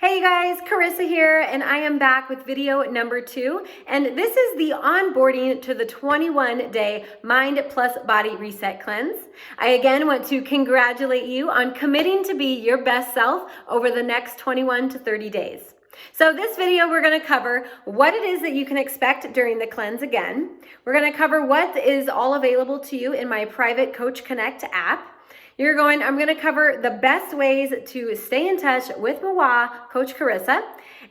Hey guys, Karissa here, and I am back with video number 2. And this is the onboarding to the 21-day Mind Plus Body Reset Cleanse. I again want to congratulate you on committing to be your best self over the next 21 to 30 days. So this video, we're going to cover what it is that you can expect during the cleanse again. We're going to cover what is all available to you in my private Coach Connect app. I'm going to cover the best ways to stay in touch with Mawa, Coach Karissa,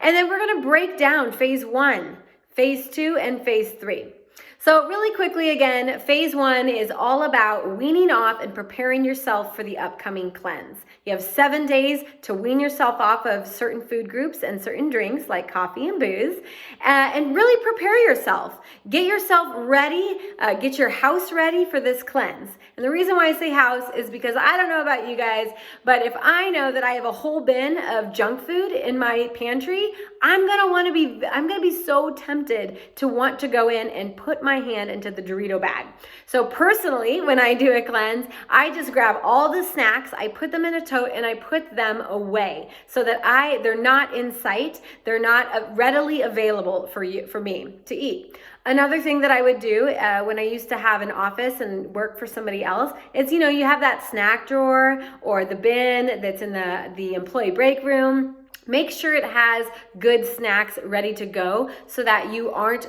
and then we're going to break down phase 1, phase 2, and phase 3. So really quickly again, phase 1 is all about weaning off and preparing yourself for the upcoming cleanse. You have 7 days to wean yourself off of certain food groups and certain drinks like coffee and booze, and really prepare yourself. Get yourself ready, get your house ready for this cleanse. And the reason why I say house is because I don't know about you guys, but if I know that I have a whole bin of junk food in my pantry, I'm gonna be so tempted to want to go in and put my hand into the Dorito bag. So personally, when I do a cleanse, I just grab all the snacks, I put them in a tote, and I put them away so that they're not in sight, they're not readily available for me to eat. Another thing that I would do when I used to have an office and work for somebody else is, you have that snack drawer or the bin that's in the employee break room. Make sure it has good snacks ready to go so that you aren't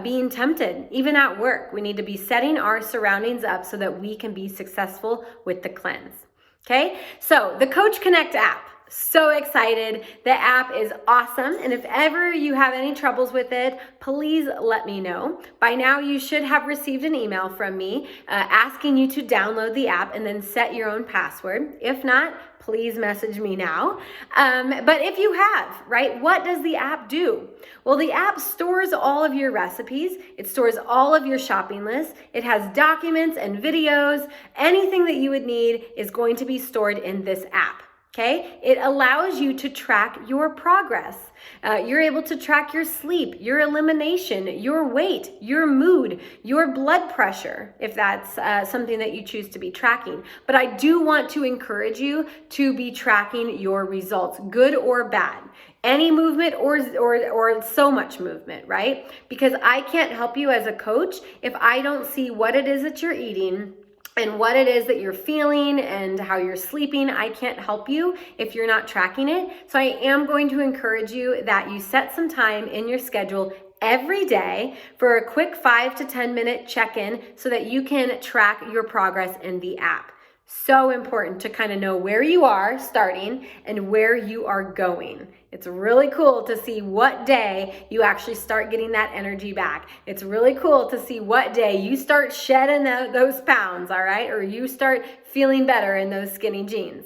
being tempted. Even at work, we need to be setting our surroundings up so that we can be successful with the cleanse. Okay, so the Coach Connect app. So excited. The app is awesome. And if ever you have any troubles with it, please let me know. By now, you should have received an email from me asking you to download the app and then set your own password. If not, please message me now. But if you have, right, what does the app do? Well, the app stores all of your recipes. It stores all of your shopping lists. It has documents and videos. Anything that you would need is going to be stored in this app. Okay, it allows you to track your progress. You're able to track your sleep, your elimination, your weight, your mood, your blood pressure, if that's something that you choose to be tracking. But I do want to encourage you to be tracking your results, good or bad. Any movement or so much movement, right? Because I can't help you as a coach if I don't see what it is that you're eating and what it is that you're feeling and how you're sleeping. I can't help you if you're not tracking it. So I am going to encourage you that you set some time in your schedule every day for a quick 5 to 10 minute check-in so that you can track your progress in the app. So important to kind of know where you are starting and where you are going. It's really cool to see what day you actually start getting that energy back. It's really cool to see what day you start shedding those pounds, all right? Or you start feeling better in those skinny jeans.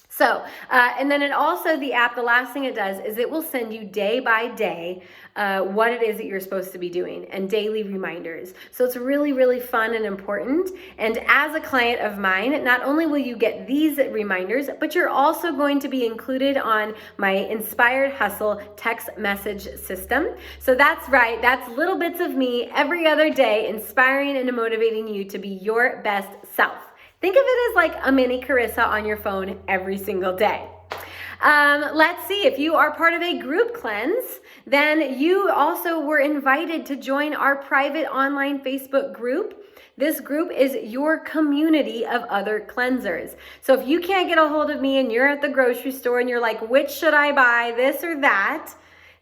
So, and then the app, the last thing it does is it will send you day by day what it is that you're supposed to be doing and daily reminders. So it's really, really fun and important. And as a client of mine, not only will you get these reminders, but you're also going to be included on my Inspired Hustle text message system. So that's right, that's little bits of me every other day inspiring and motivating you to be your best self. Think of it as like a mini Karissa on your phone every single day. Let's see, if you are part of a group cleanse, then you also were invited to join our private online Facebook group. This group is your community of other cleansers. So if you can't get a hold of me and you're at the grocery store and you're like, which should I buy, this or that?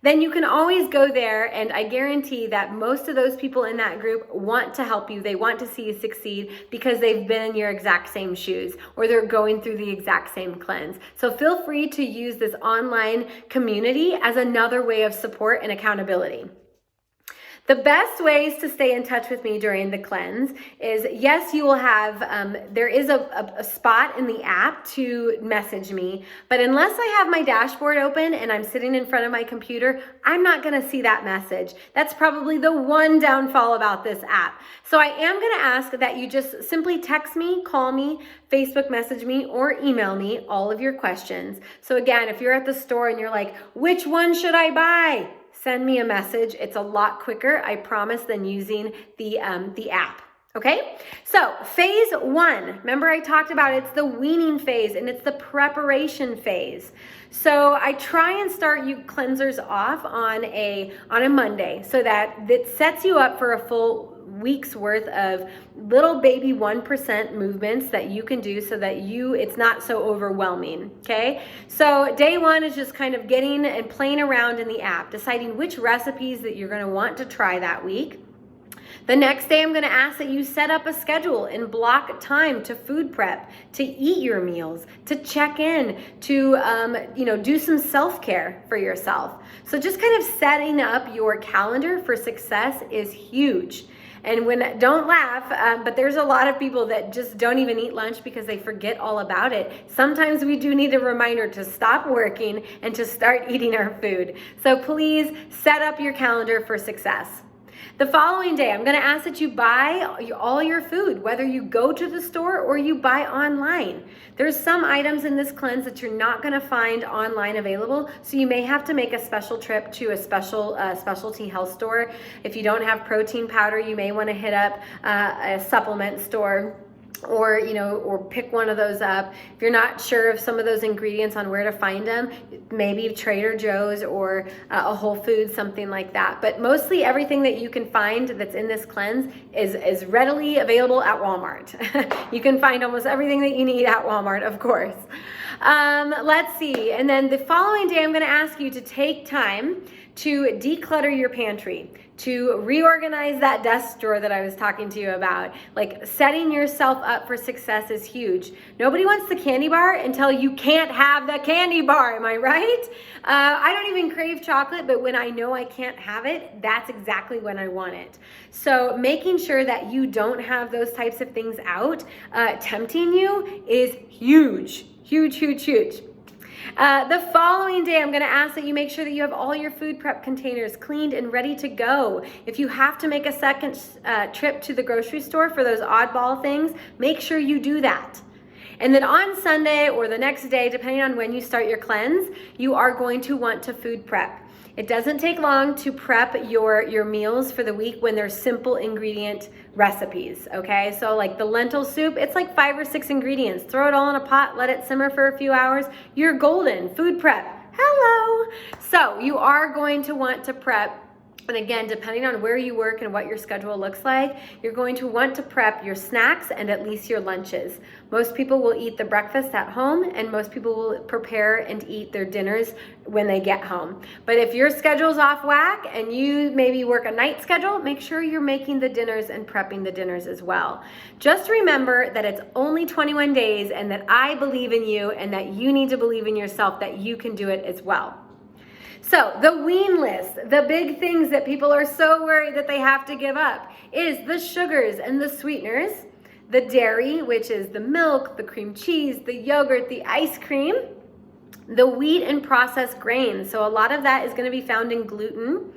Then you can always go there, and I guarantee that most of those people in that group want to help you. They want to see you succeed because they've been in your exact same shoes or they're going through the exact same cleanse. So feel free to use this online community as another way of support and accountability. The best ways to stay in touch with me during the cleanse is, yes, you will have, there is a spot in the app to message me, but unless I have my dashboard open and I'm sitting in front of my computer, I'm not gonna see that message. That's probably the one downfall about this app. So I am gonna ask that you just simply text me, call me, Facebook message me, or email me all of your questions. So again, if you're at the store and you're like, which one should I buy? Send me a message. It's a lot quicker, I promise, than using the app. Okay, so phase 1, remember I talked about it's the weaning phase and it's the preparation phase. So I try and start you cleansers off on a Monday so that it sets you up for a full week's worth of little baby 1% movements that you can do so that it's not so overwhelming. Okay, so day 1 is just kind of getting and playing around in the app, deciding which recipes that you're going to want to try that week. The next day, I'm going to ask that you set up a schedule and block time to food prep, to eat your meals, to check in, to do some self-care for yourself. So just kind of setting up your calendar for success is huge. And don't laugh, but there's a lot of people that just don't even eat lunch because they forget all about it. Sometimes we do need a reminder to stop working and to start eating our food. So please set up your calendar for success. The following day, I'm going to ask that you buy all your food, whether you go to the store or you buy online. There's some items in this cleanse that you're not going to find online available, so you may have to make a special trip to a specialty health store. If you don't have protein powder, you may want to hit up a supplement store, or pick one of those up. If you're not sure of some of those ingredients on where to find them, maybe Trader Joe's or a Whole Foods, something like that. But mostly everything that you can find that's in this cleanse is readily available at Walmart. You can find almost everything that you need at Walmart, of course. Let's see. And then the following day, I'm going to ask you to take time to declutter your pantry, to reorganize that desk drawer that I was talking to you about. Like, setting yourself up for success is huge. Nobody wants the candy bar until you can't have the candy bar, am I right? I don't even crave chocolate, but when I know I can't have it, that's exactly when I want it. So making sure that you don't have those types of things out tempting you is huge, huge, huge, huge. The following day, I'm going to ask that you make sure that you have all your food prep containers cleaned and ready to go. If you have to make a second trip to the grocery store for those oddball things, make sure you do that. And then on Sunday or the next day, depending on when you start your cleanse, you are going to want to food prep. It doesn't take long to prep your meals for the week when they're simple ingredient recipes, okay? So like the lentil soup, it's like 5 or 6 ingredients. Throw it all in a pot, let it simmer for a few hours. You're golden. Food prep. Hello. So you are going to want to prep. And again, depending on where you work and what your schedule looks like, you're going to want to prep your snacks and at least your lunches. Most people will eat the breakfast at home, and most people will prepare and eat their dinners when they get home. But if your schedule's off whack and you maybe work a night schedule, make sure you're making the dinners and prepping the dinners as well. Just remember that it's only 21 days and that I believe in you and that you need to believe in yourself that you can do it as well. So the wean list, the big things that people are so worried that they have to give up, is the sugars and the sweeteners, the dairy, which is the milk, the cream cheese, the yogurt, the ice cream, the wheat and processed grains. So a lot of that is going to be found in gluten.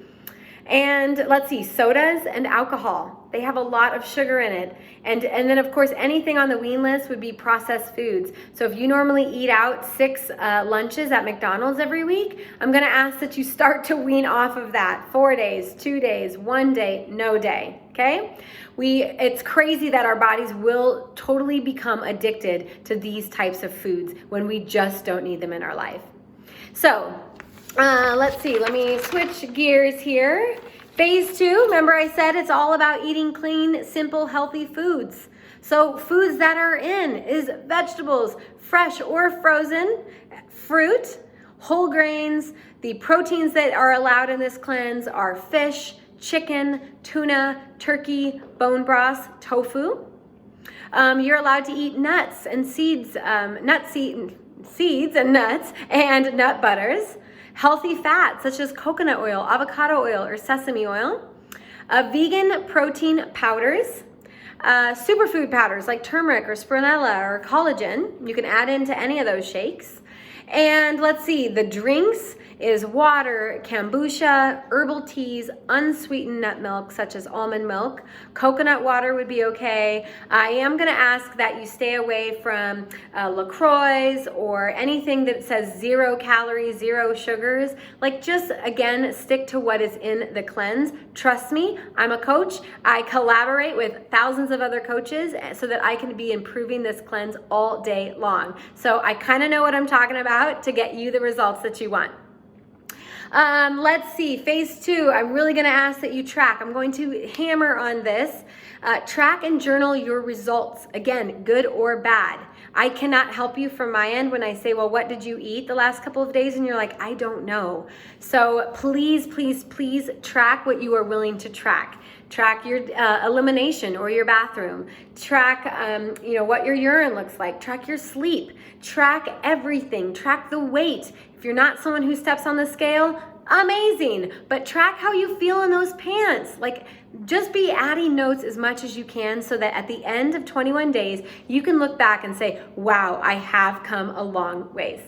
And let's see, sodas and alcohol. They have a lot of sugar in it. And then of course, anything on the wean list would be processed foods. So if you normally eat out 6 lunches at McDonald's every week, I'm gonna ask that you start to wean off of that. 4 days, 2 days, 1 day, no day, okay? It's crazy that our bodies will totally become addicted to these types of foods when we just don't need them in our life. So, let's see, let me switch gears here. Phase 2, remember I said it's all about eating clean, simple, healthy foods. So foods that are in is vegetables, fresh or frozen, fruit, whole grains. The proteins that are allowed in this cleanse are fish, chicken, tuna, turkey, bone broth, tofu. You're allowed to eat nuts and seeds, seeds and nuts and nut butters. Healthy fats such as coconut oil, avocado oil, or sesame oil. Vegan protein powders. Superfood powders like turmeric or spirulina or collagen. You can add into any of those shakes. And let's see, the drinks is water, kombucha, herbal teas, unsweetened nut milk such as almond milk. Coconut water would be okay. I am going to ask that you stay away from LaCroix or anything that says 0 calories, 0 sugars. Like, just again, stick to what is in the cleanse. Trust me, I'm a coach. I collaborate with thousands of other coaches so that I can be improving this cleanse all day long. So I kind of know what I'm talking about to get you the results that you want. Let's see, phase 2, I'm really going to ask that you track. I'm going to hammer on this. Track and journal your results. Again, good or bad. I cannot help you from my end when I say, well, what did you eat the last couple of days? And you're like, I don't know. So please, please, please track what you are willing to track. Track your elimination or your bathroom. Track, what your urine looks like. Track your sleep. Track everything. Track the weight. If you're not someone who steps on the scale, amazing. But track how you feel in those pants. Like, just be adding notes as much as you can so that at the end of 21 days, you can look back and say, wow, I have come a long ways.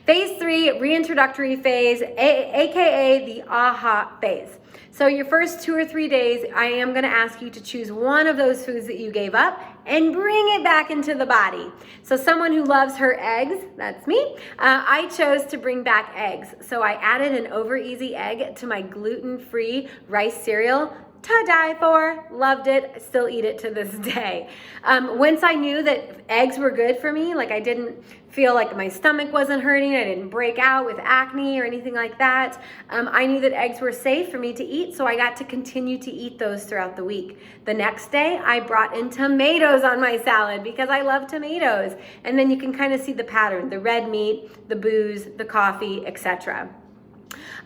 Phase 3, reintroductory phase, aka the AHA phase. So your first 2 or 3 days, I am going to ask you to choose one of those foods that you gave up and bring it back into the body. So someone who loves her eggs, that's me, I chose to bring back eggs. So I added an over easy egg to my gluten-free rice cereal. To die for, loved it, still eat it to this day. Once I knew that eggs were good for me, like I didn't feel like my stomach wasn't hurting, I didn't break out with acne or anything like that, I knew that eggs were safe for me to eat, so I got to continue to eat those throughout the week. The next day, I brought in tomatoes on my salad because I love tomatoes. And then you can kind of see the pattern, the red meat, the booze, the coffee, etc.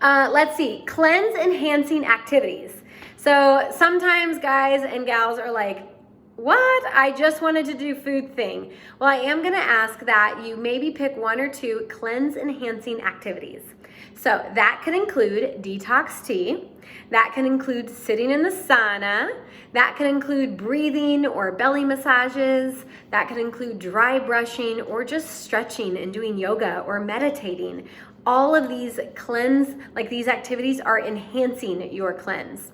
Let's see, cleanse enhancing activities. So sometimes guys and gals are like, what? I just wanted to do food thing. Well, I am going to ask that you maybe pick 1 or 2 cleanse enhancing activities. So that could include detox tea. That can include sitting in the sauna. That could include breathing or belly massages. That could include dry brushing or just stretching and doing yoga or meditating. All of these these activities are enhancing your cleanse.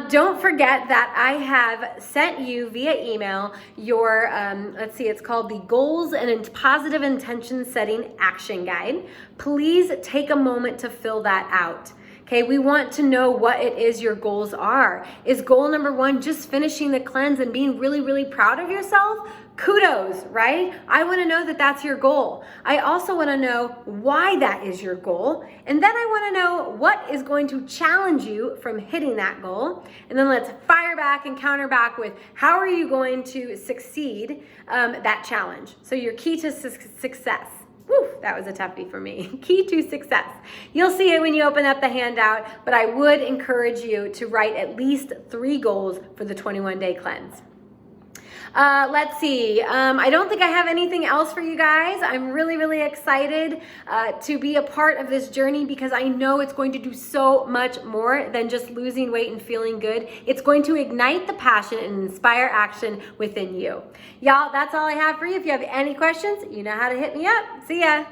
Don't forget that I have sent you via email your, it's called the Goals and Positive Intention Setting Action Guide. Please take a moment to fill that out. Okay, we want to know what it is your goals are. Is goal number 1 just finishing the cleanse and being really, really proud of yourself? Kudos, right? I want to know that that's your goal. I also want to know why that is your goal. And then I want to know what is going to challenge you from hitting that goal. And then let's fire back and counter back with how are you going to succeed that challenge. So your key to success. Whew, that was a toughie for me. Key to success. You'll see it when you open up the handout, but I would encourage you to write at least 3 goals for the 21-day cleanse. Let's see. I don't think I have anything else for you guys. I'm really, really excited to be a part of this journey because I know it's going to do so much more than just losing weight and feeling good. It's going to ignite the passion and inspire action within you. Y'all, that's all I have for you. If you have any questions, you know how to hit me up. See ya.